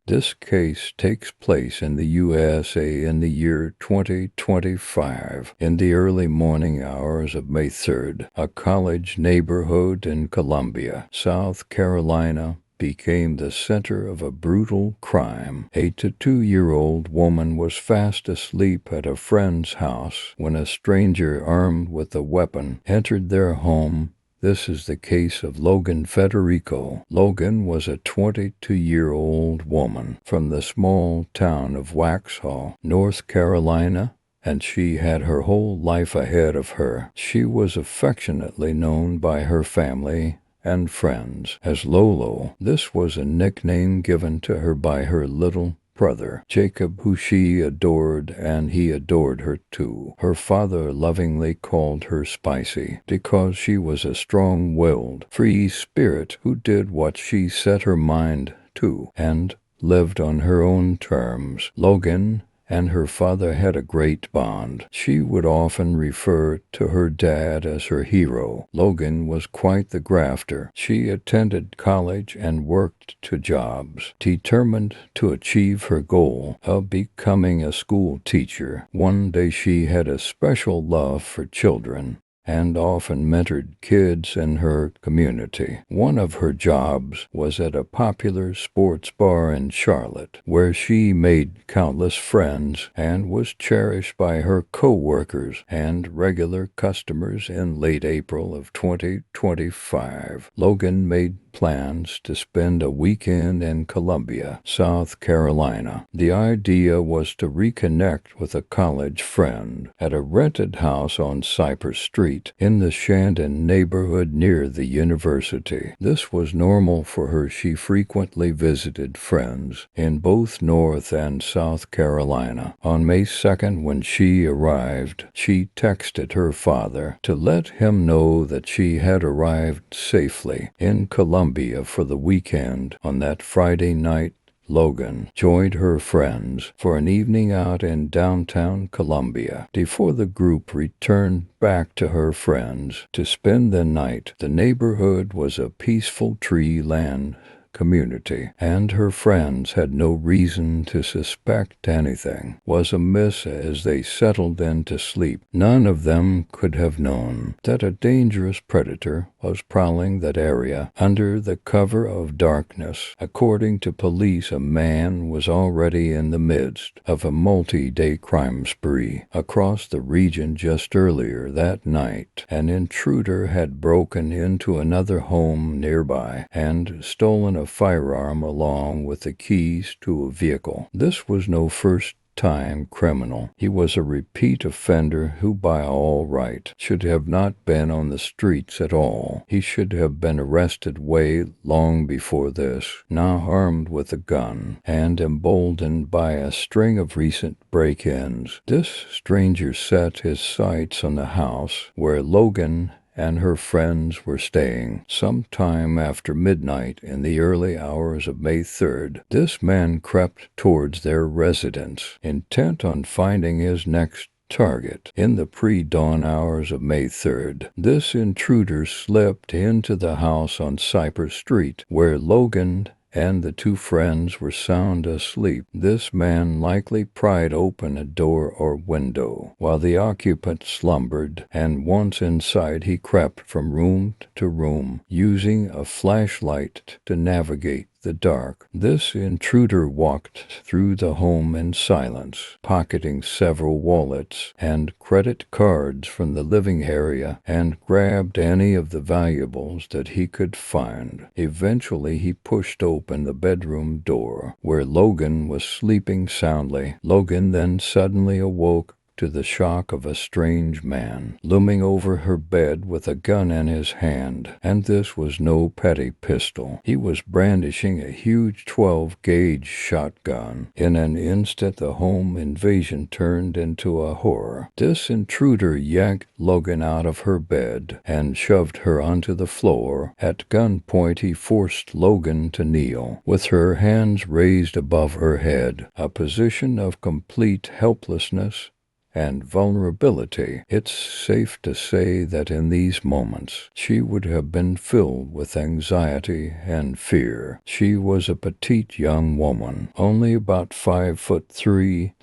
This case takes place in the USA in the year 2025. In the early morning hours of May 3rd, a college neighborhood in Columbia, South Carolina, became the center of a brutal crime. A 22-year-old woman was fast asleep at a friend's house when a stranger armed with a weapon entered their home. This is the case of Logan Federico. Logan was a 22-year-old woman from the small town of Waxhaw, North Carolina, and she had her whole life ahead of her. She was affectionately known by her family and friends as Lolo. This was a nickname given to her by her little brother, Jacob, who she adored, and he adored her too. Her father lovingly called her Spicy because she was a strong-willed, free spirit who did what she set her mind to and lived on her own terms. Logan and her father had a great bond. She would often refer to her dad as her hero. Logan was quite the grafter. She attended college and worked two jobs, determined to achieve her goal of becoming a school teacher. One day she had a special love for children and often mentored kids in her community. One of her jobs was at a popular sports bar in Charlotte, where she made countless friends and was cherished by her co-workers and regular customers. In late April of 2025, Logan made plans to spend a weekend in Columbia, South Carolina. The idea was to reconnect with a college friend at a rented house on Cypress Street in the Shandon neighborhood near the university. This was normal for her. She frequently visited friends in both North and South Carolina. On May 2nd, when she arrived, she texted her father to let him know that she had arrived safely in Columbia for the weekend. On that Friday night, Logan joined her friends for an evening out in downtown Columbia. Before the group returned back to her friends to spend the night, the neighborhood was a peaceful tree-land community, and her friends had no reason to suspect anything was amiss as they settled in to sleep. None of them could have known that a dangerous predator was prowling that area under the cover of darkness. According to police, a man was already in the midst of a multi-day crime spree across the region. Just earlier that night, an intruder had broken into another home nearby and stolen a firearm along with the keys to a vehicle. This was no first-time criminal. He was a repeat offender who, by all right, should have not been on the streets at all. He should have been arrested way long before this. Now armed with a gun and emboldened by a string of recent break-ins, this stranger set his sights on the house where Logan and her friends were staying. Sometime after midnight in the early hours of May 3rd, this man crept towards their residence, intent on finding his next target. In the pre-dawn hours of May 3rd, this intruder slipped into the house on Cypress Street, where Logan and the two friends were sound asleep. This man likely pried open a door or window while the occupant slumbered, and once inside he crept from room to room, using a flashlight to navigate the dark. This intruder walked through the home in silence, pocketing several wallets and credit cards from the living area, and grabbed any of the valuables that he could find. Eventually, he pushed open the bedroom door, where Logan was sleeping soundly. Logan then suddenly awoke to the shock of a strange man looming over her bed with a gun in his hand, and this was no petty pistol. He was brandishing a huge 12-gauge shotgun. In an instant, the home invasion turned into a horror. This intruder yanked Logan out of her bed and shoved her onto the floor. At gunpoint, he forced Logan to kneel, with her hands raised above her head, a position of complete helplessness and vulnerability. It's safe to say that in these moments, she would have been filled with anxiety and fear. She was a petite young woman, only about 5'3"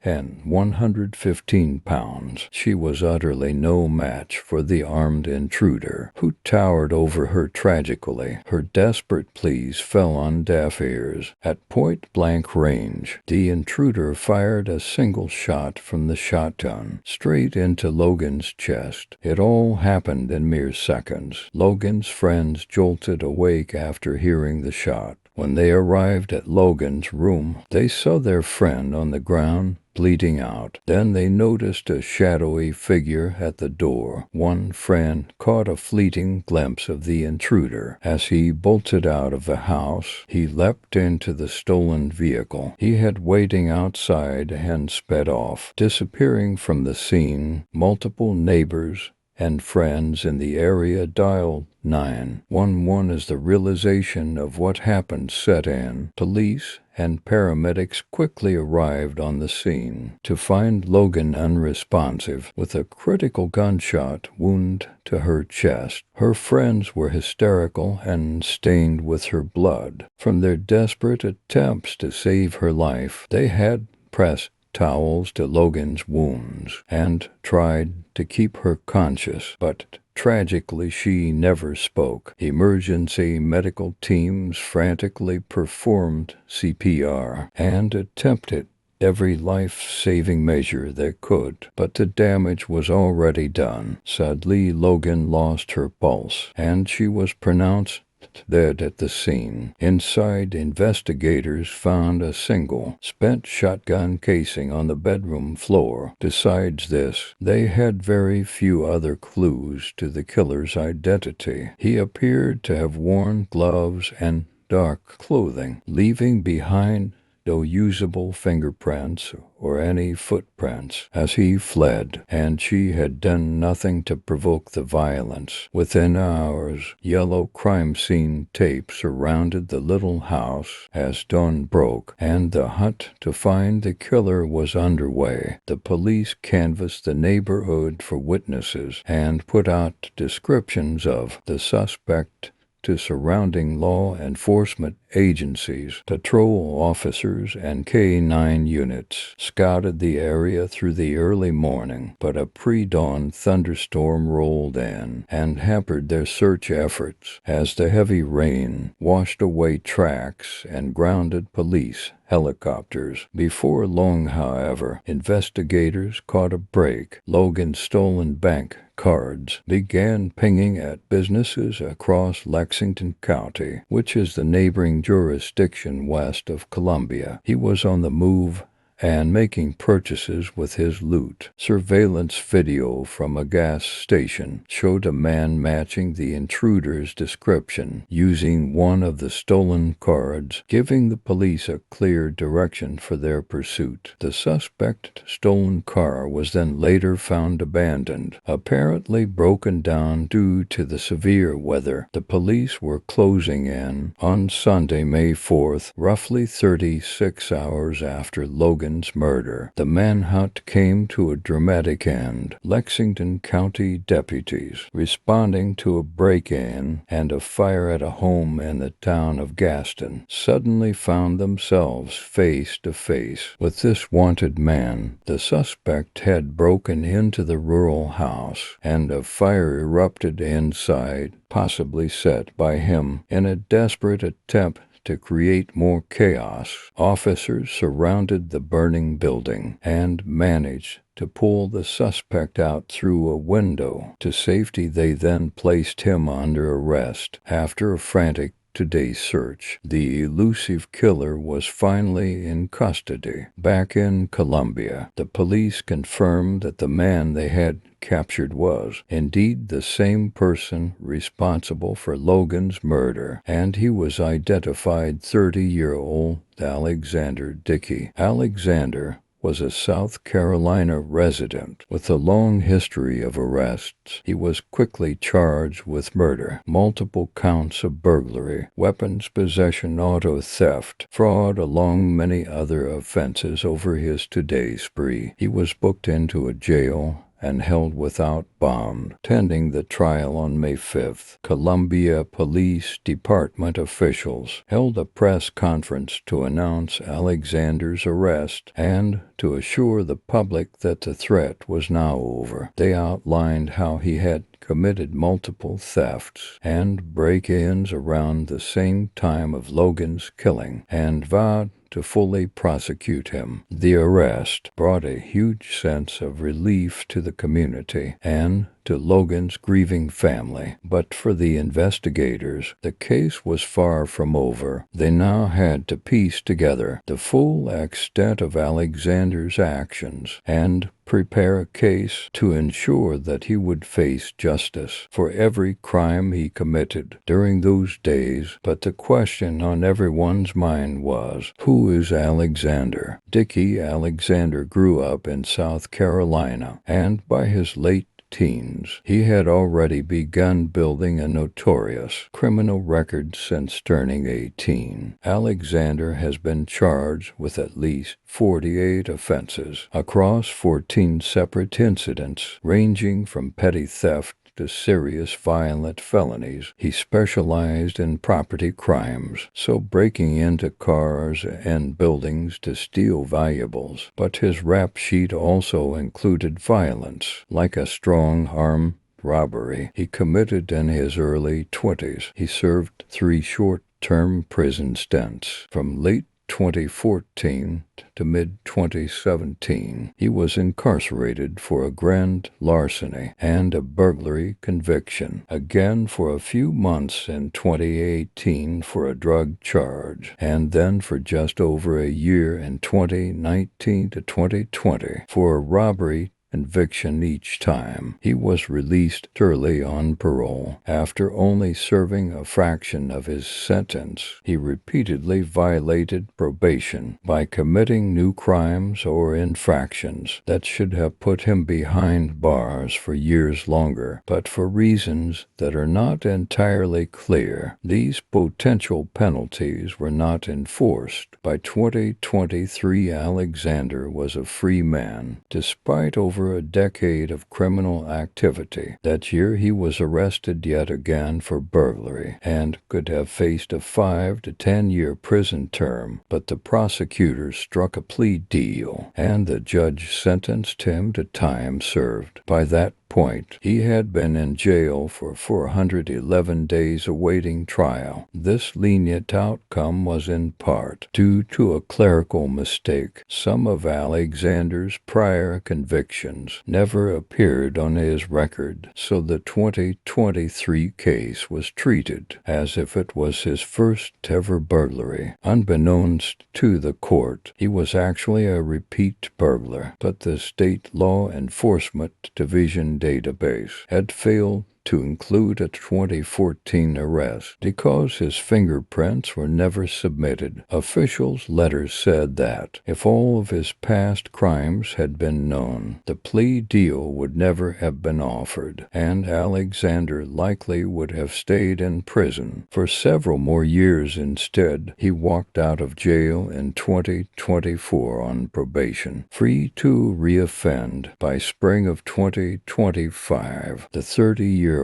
and 115 pounds. She was utterly no match for the armed intruder who towered over her tragically. Her desperate pleas fell on deaf ears. At point-blank range, the intruder fired a single shot from the shotgun straight into Logan's chest. It all happened in mere seconds. Logan's friends jolted awake after hearing the shot. When they arrived at Logan's room, they saw their friend on the ground, bleeding out. Then they noticed a shadowy figure at the door. One friend caught a fleeting glimpse of the intruder. As he bolted out of the house, he leapt into the stolen vehicle he had waiting outside and sped off, disappearing from the scene. Multiple neighbors and friends in the area dialed 911 as the realization of what happened set in. Police and paramedics quickly arrived on the scene to find Logan unresponsive with a critical gunshot wound to her chest. Her friends were hysterical and stained with her blood. From their desperate attempts to save her life, they had pressed towels to Logan's wounds and tried to keep her conscious, but tragically she never spoke. Emergency medical teams frantically performed CPR and attempted every life-saving measure they could, but the damage was already done. Sadly, Logan lost her pulse, and she was pronounced dead at the scene. Inside, investigators found a single spent shotgun casing on the bedroom floor. Besides this, they had very few other clues to the killer's identity. He appeared to have worn gloves and dark clothing, leaving behind no usable fingerprints or any footprints as he fled, and she had done nothing to provoke the violence. Within hours, yellow crime scene tape surrounded the little house as dawn broke, and the hunt to find the killer was underway. The police canvassed the neighborhood for witnesses and put out descriptions of the suspect to surrounding law enforcement agencies. Patrol officers and K-9 units scouted the area through the early morning, but a pre-dawn thunderstorm rolled in and hampered their search efforts as the heavy rain washed away tracks and grounded police helicopters. Before long, however, investigators caught a break. Logan's stolen bank cards began pinging at businesses across Lexington County, which is the neighboring jurisdiction west of Columbia. He was on the move and making purchases with his loot. Surveillance video from a gas station showed a man matching the intruder's description using one of the stolen cards, giving the police a clear direction for their pursuit. The suspect's stolen car was then later found abandoned, apparently broken down due to the severe weather. The police were closing in on Sunday, May 4th, roughly 36 hours after Logan's murder. The manhunt came to a dramatic end. Lexington County deputies, responding to a break-in and a fire at a home in the town of Gaston, suddenly found themselves face to face with this wanted man. The suspect had broken into the rural house, and a fire erupted inside, possibly set by him in a desperate attempt to create more chaos. Officers surrounded the burning building and managed to pull the suspect out through a window. To safety, they then placed him under arrest. After a frantic two-day search, the elusive killer was finally in custody. Back in Columbia, the police confirmed that the man they had captured was indeed the same person responsible for Logan's murder, and he was identified 30-year-old Alexander Dickey. Alexander was a South Carolina resident with a long history of arrests. He was quickly charged with murder, multiple counts of burglary, weapons possession, auto theft, fraud, along many other offenses over his two-day spree. He was booked into a jail and held without bond. Attending the trial on May 5th, Columbia Police Department officials held a press conference to announce Alexander's arrest and to assure the public that the threat was now over. They outlined how he had committed multiple thefts and break-ins around the same time of Logan's killing and vowed to fully prosecute him. The arrest brought a huge sense of relief to the community and to Logan's grieving family. But for the investigators, the case was far from over. They now had to piece together the full extent of Alexander's actions and prepare a case to ensure that he would face justice for every crime he committed during those days. But the question on everyone's mind was, who is Alexander? Dickie Alexander grew up in South Carolina, and by his late teens, he had already begun building a notorious criminal record since turning 18. Alexander has been charged with at least 48 offenses across 14 separate incidents, ranging from petty theft to serious violent felonies. He specialized in property crimes, so breaking into cars and buildings to steal valuables. But his rap sheet also included violence, like a strong-arm robbery he committed in his early 20s. He served 3 short-term prison stints from late 2014 to mid-2017. He was incarcerated for a grand larceny and a burglary conviction, again for a few months in 2018 for a drug charge, and then for just over a year in 2019 to 2020 for a robbery conviction each time. He was released early on parole. After only serving a fraction of his sentence, he repeatedly violated probation by committing new crimes or infractions that should have put him behind bars for years longer. But for reasons that are not entirely clear, these potential penalties were not enforced. By 2023, Alexander was a free man, despite over a decade of criminal activity. That year he was arrested yet again for burglary and could have faced a 5 to 10-year prison term, but the prosecutors struck a plea deal and the judge sentenced him to time served. By that point, he had been in jail for 411 days awaiting trial. This lenient outcome was in part due to a clerical mistake. Some of Alexander's prior convictions never appeared on his record, so the 2023 case was treated as if it was his first ever burglary. Unbeknownst to the court, he was actually a repeat burglar, but the State Law Enforcement Division database had failed to include a 2014 arrest because his fingerprints were never submitted. Officials' letters said that if all of his past crimes had been known, the plea deal would never have been offered, and Alexander likely would have stayed in prison for several more years. Instead, he walked out of jail in 2024 on probation, free to reoffend. By spring of 2025, the 30-year-old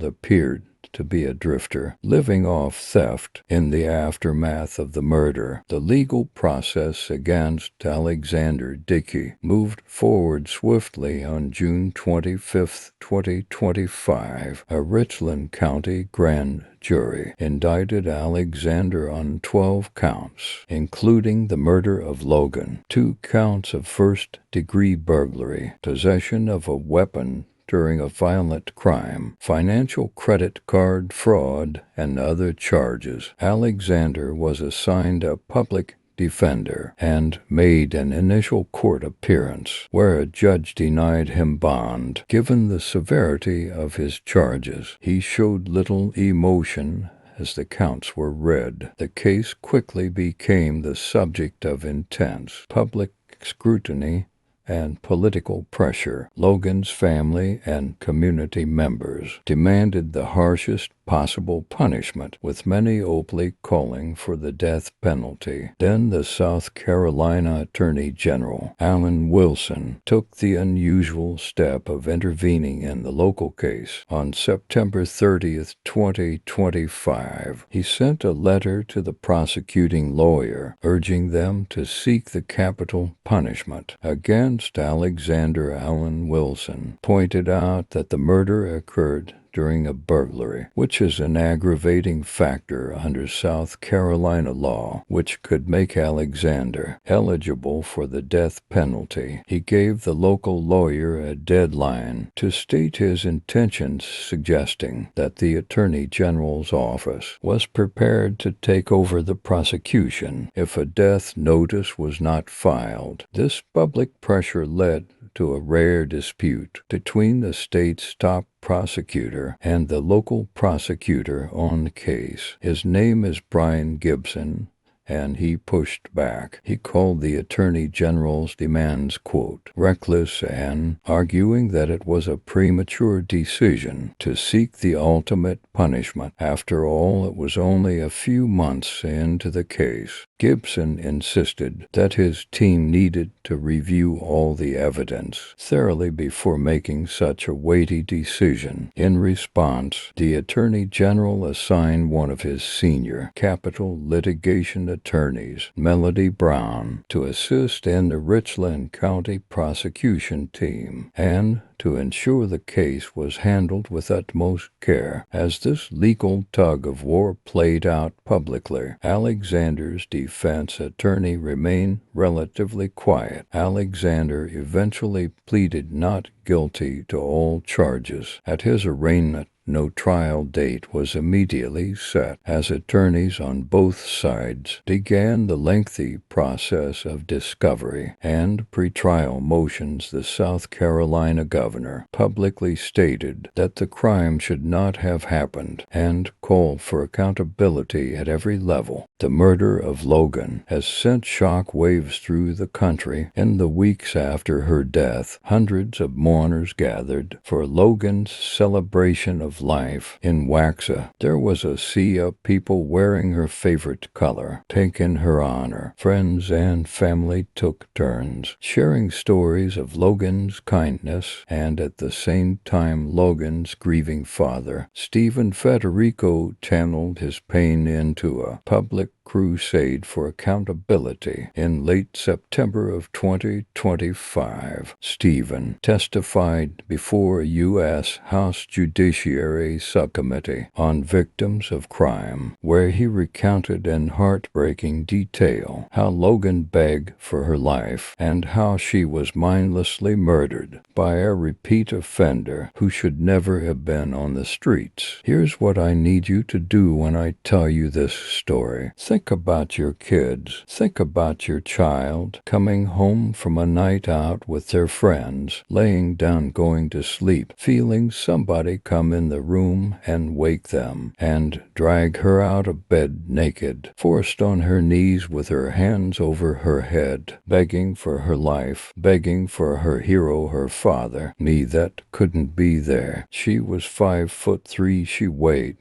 appeared to be a drifter, living off theft. In the aftermath of the murder, the legal process against Alexander Dickie moved forward swiftly. On June 25, 2025, a Richland County grand jury indicted Alexander on 12 counts, including the murder of Logan, 2 counts of first-degree burglary, possession of a weapon during a violent crime, financial credit card fraud, and other charges. Alexander was assigned a public defender and made an initial court appearance where a judge denied him bond. Given the severity of his charges, he showed little emotion as the counts were read. The case quickly became the subject of intense public scrutiny and political pressure, Logan's family and community members demanded the harshest possible punishment, with many openly calling for the death penalty. Then the South Carolina Attorney General, Alan Wilson, took the unusual step of intervening in the local case. On September 30th, 2025, he sent a letter to the prosecuting lawyer urging them to seek the capital punishment against Alexander. Alan Wilson pointed out that the murder occurred during a burglary, which is an aggravating factor under South Carolina law, which could make Alexander eligible for the death penalty. He gave the local lawyer a deadline to state his intentions, suggesting that the Attorney General's office was prepared to take over the prosecution if a death notice was not filed. This public pressure led to a rare dispute between the state's top prosecutor and the local prosecutor on the case. His name is Brian Gibson, and he pushed back. He called the Attorney General's demands, quote, reckless, and arguing that it was a premature decision to seek the ultimate punishment. After all, it was only a few months into the case. Gibson insisted that his team needed to review all the evidence thoroughly before making such a weighty decision. In response, the Attorney General assigned one of his senior capital litigation attorneys, Melody Brown, to assist in the Richland County prosecution team and to ensure the case was handled with utmost care. As this legal tug-of-war played out publicly, Alexander's defense attorney remained relatively quiet. Alexander eventually pleaded not guilty to all charges. At his arraignment, no trial date was immediately set, as attorneys on both sides began the lengthy process of discovery and pretrial motions. The South Carolina governor publicly stated that the crime should not have happened and called for accountability at every level. The murder of Logan has sent shock waves through the country. In the weeks after her death, hundreds of mourners gathered for Logan's celebration of life. In Waxa, there was a sea of people wearing her favorite color, pink in her honor. Friends and family took turns, sharing stories of Logan's kindness and at the same time Logan's grieving father. Stephen Federico channeled his pain into a public crusade for accountability. In late September of 2025, Stephen testified before a U.S. House Judiciary Subcommittee on Victims of Crime, where he recounted in heartbreaking detail how Logan begged for her life and how she was mindlessly murdered by a repeat offender who should never have been on the streets. Here's what I need you to do when I tell you this story. Think about your kids. Think about your child coming home from a night out with their friends, laying down going to sleep, feeling somebody come in the room and wake them, and drag her out of bed naked, forced on her knees with her hands over her head, begging for her life, begging for her hero, her father, me that couldn't be there. She was 5'3", she weighed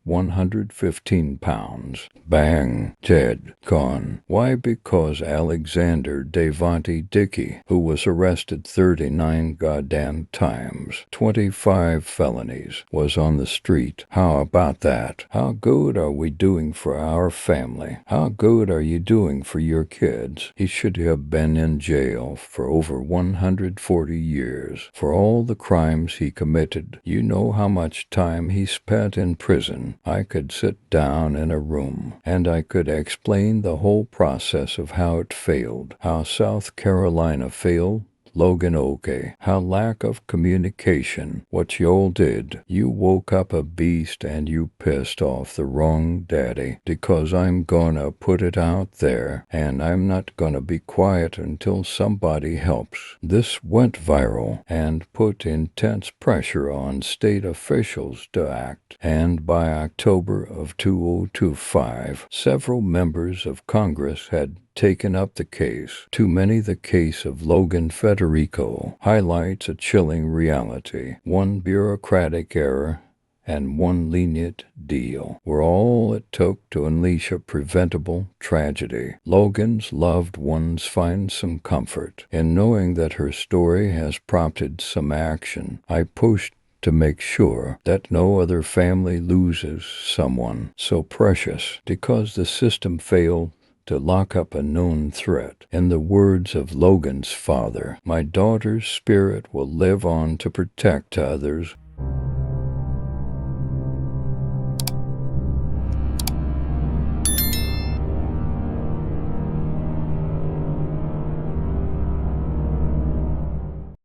115 pounds. Bang. Dead. Gone. Why? Because Alexander Devonte Dickey, who was arrested 39 goddamn times, 25 felonies, was on the street. How about that? How good are we doing for our family? How good are you doing for your kids? He should have been in jail for over 140 years for all the crimes he committed. You know how much time he spent in prison. I could sit down in a room and I could explain the whole process of how it failed, how South Carolina failed Logan Oke, how lack of communication, what y'all did. You woke up a beast and you pissed off the wrong daddy, because I'm gonna put it out there and I'm not gonna be quiet until somebody helps. This went viral and put intense pressure on state officials to act, and by October of 2025, several members of Congress had taken up the case. Too many. The case of Logan Federico highlights a chilling reality. One bureaucratic error and one lenient deal were all it took to unleash a preventable tragedy. Logan's loved ones find some comfort in knowing that her story has prompted some action. I pushed to make sure that no other family loses someone so precious because the system failed to lock up a known threat. In the words of Logan's father, "My daughter's spirit will live on to protect others."